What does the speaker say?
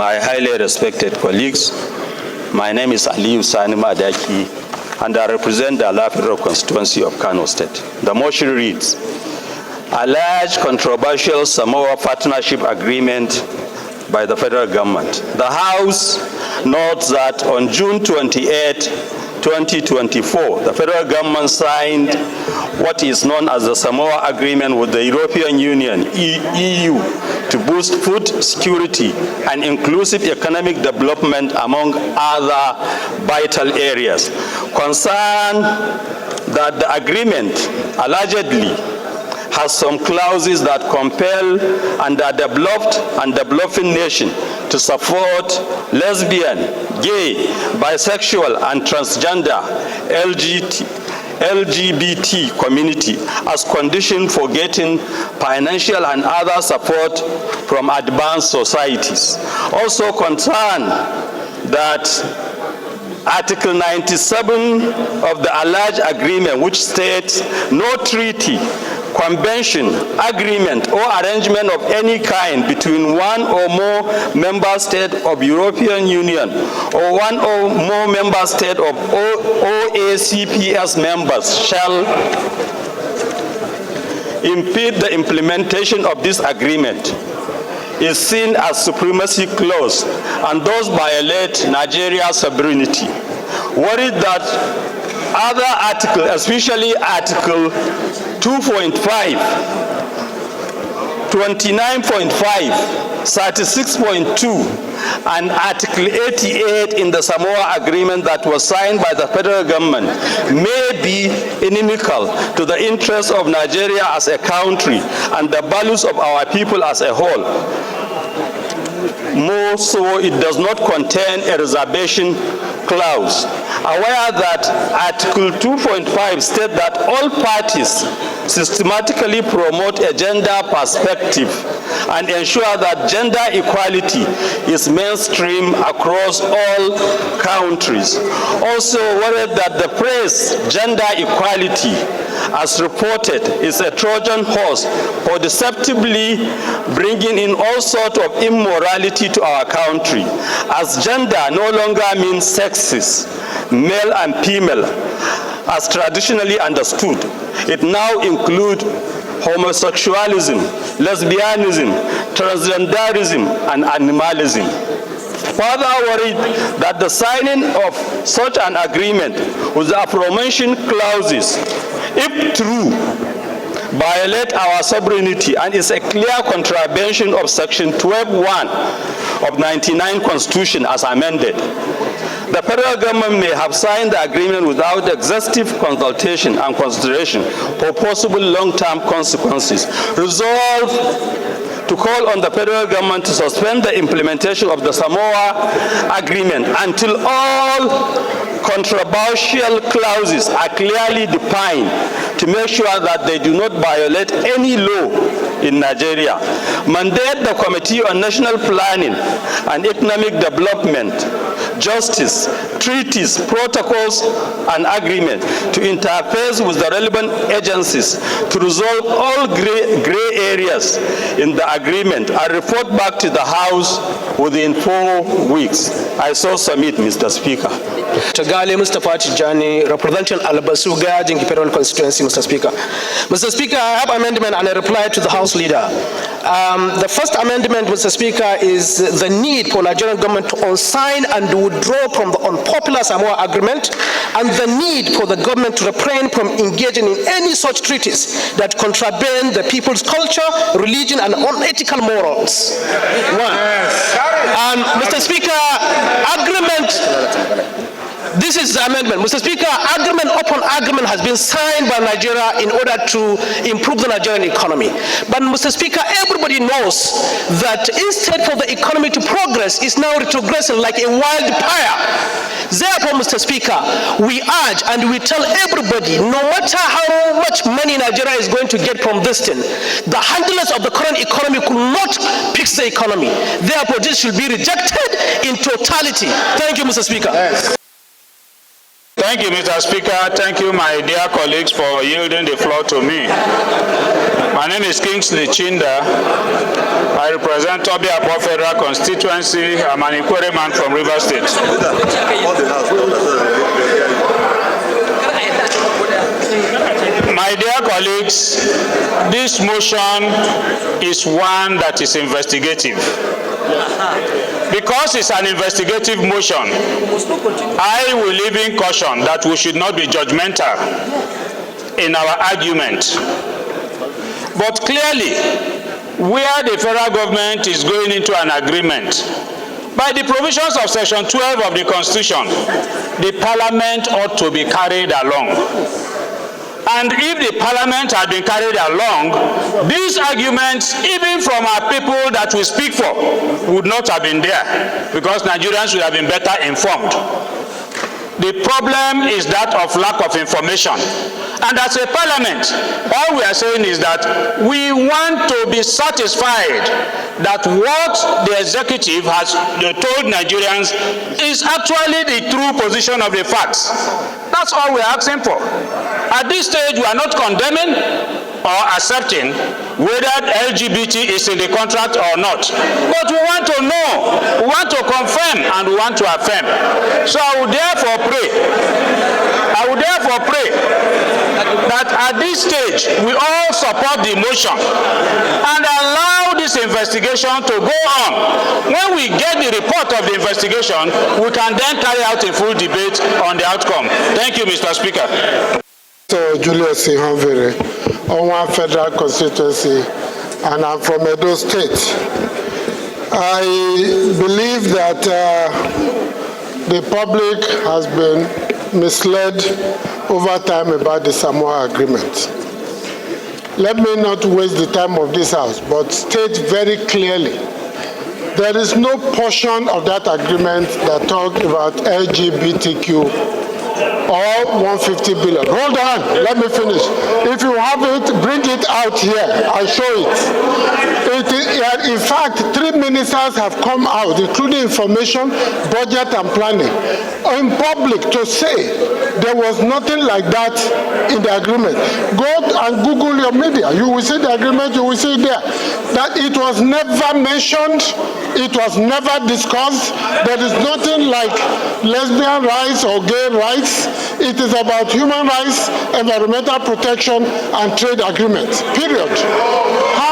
my highly respected colleagues, my name is Alhassan Ahmed, and I represent the Alhassan Federal constituency of Kano State. The motion reads, alleged controversial Samoa partnership agreement by the federal government. The House notes that on June 28, 2024, the federal government signed what is known as the Samoa Agreement with the European Union, EU, to boost food security and inclusive economic development among other vital areas. Concern that the agreement allegedly has some clauses that compel underdeveloped and developing nations to support lesbian, gay, bisexual, and transgender LGBT community as condition for getting financial and other support from advanced societies. Also concerned that Article 97 of the alleged agreement, which states no treaty, convention, agreement, or arrangement of any kind between one or more member states of European Union or one or more member states of OACPS members shall impede the implementation of this agreement, is seen as supremacy clause and thus violate Nigeria's sovereignty. Worried that other articles, especially Article 2.5, 29.5, 36.2, and Article 88 in the Samoa Agreement that was signed by the federal government may be inimical to the interests of Nigeria as a country and the values of our people as a whole. More so, it does not contain a reservation clause. Aware that Article 2.5 states that all parties systematically promote a gender perspective and ensure that gender equality is mainstream across all countries. Also worried that the phrase gender equality, as reported, is a Trojan horse for deceptively bringing in all sorts of immorality to our country, as gender no longer means sexes, male and female, as traditionally understood. It now includes homosexualism, lesbianism, transgenderism, and animalism. Further worried that the signing of such an agreement with the aforementioned clauses, if true, violate our sovereignty and is a clear contravention of Section 12(1) of 99 Constitution as amended. The federal government may have signed the agreement without exhaustive consultation and consideration for possible long-term consequences. Resolve to call on the federal government to suspend the implementation of the Samoa Agreement until all controversial clauses are clearly defined to make sure that they do not violate any law in Nigeria. Mandate the Committee on National Planning and Economic Development, Justice, Treaties, Protocols, and Agreements to interface with the relevant agencies to resolve all gray areas in the agreement and report back to the House within 4 weeks. I so submit, Mr. Speaker. Tagali Mustafa Tijani, representing Albasuga, Jingi Federal Constituency, Mr. Speaker. Mr. Speaker, I have amendment and a reply to the House Leader. The first amendment, Mr. Speaker, is the need for Nigerian government to unsign and withdraw from the unpopular Samoa Agreement, and the need for the government to refrain from engaging in any such treaties that contravene the people's culture, religion, and unethical morals. One. Mr. Speaker, this is the amendment. Mr. Speaker, agreement upon agreement has been signed by Nigeria in order to improve the Nigerian economy. But Mr. Speaker, everybody knows that instead for the economy to progress, it's now retrogressing like a wildfire. Therefore, Mr. Speaker, we urge and we tell everybody, no matter how much money Nigeria is going to get from this thing, the handlers of the current economy could not fix the economy. Therefore, this should be rejected in totality. Thank you, Mr. Speaker. Yes. Thank you, Mr. Speaker. Thank you, my dear colleagues, for yielding the floor to me. My name is Kingsley Chindi. I represent Tobiapo Federal Constituency. I'm an inquiry man from Rivers State. My dear colleagues, this motion is one that is investigative. Because it's an investigative motion, I will even caution that we should not be judgmental in our argument. But clearly, where the federal government is going into an agreement, by the provisions of Section 12 of the Constitution, the Parliament ought to be carried along. And if the Parliament had been carried along, these arguments, even from our people that we speak for, would not have been there, because Nigerians would have been better informed. The problem is that of lack of information. And as a Parliament, all we are saying is that we want to be satisfied that what the executive has told Nigerians is actually the true position of the facts. That's all we are asking for. At this stage, we are not condemning or accepting whether LGBT is in the contract or not. But we want to know, we want to confirm, and we want to affirm. So I would therefore pray that at this stage, we all support the motion and allow this investigation to go on. When we get the report of the investigation, we can then carry out a full debate on the outcome. Thank you, Mr. Speaker. So Julius Federal, on Federal Constituency, and I'm from Edo State. I believe that the public has been misled over time about the Samoa Agreement. Let me not waste the time of this House, but state very clearly, there is no portion of that agreement that talks about LGBTQ or 150 billion. Hold on, let me finish. If you have it, bring it out here. I'll show it. In fact, 3 ministers have come out, including information, budget, and planning, in public to say there was nothing like that in the agreement. Go and Google your media. You will see the agreement, you will see there. That it was never mentioned, it was never discussed. There is nothing like lesbian rights or gay rights. It is about human rights, environmental protection, and trade agreements, period. How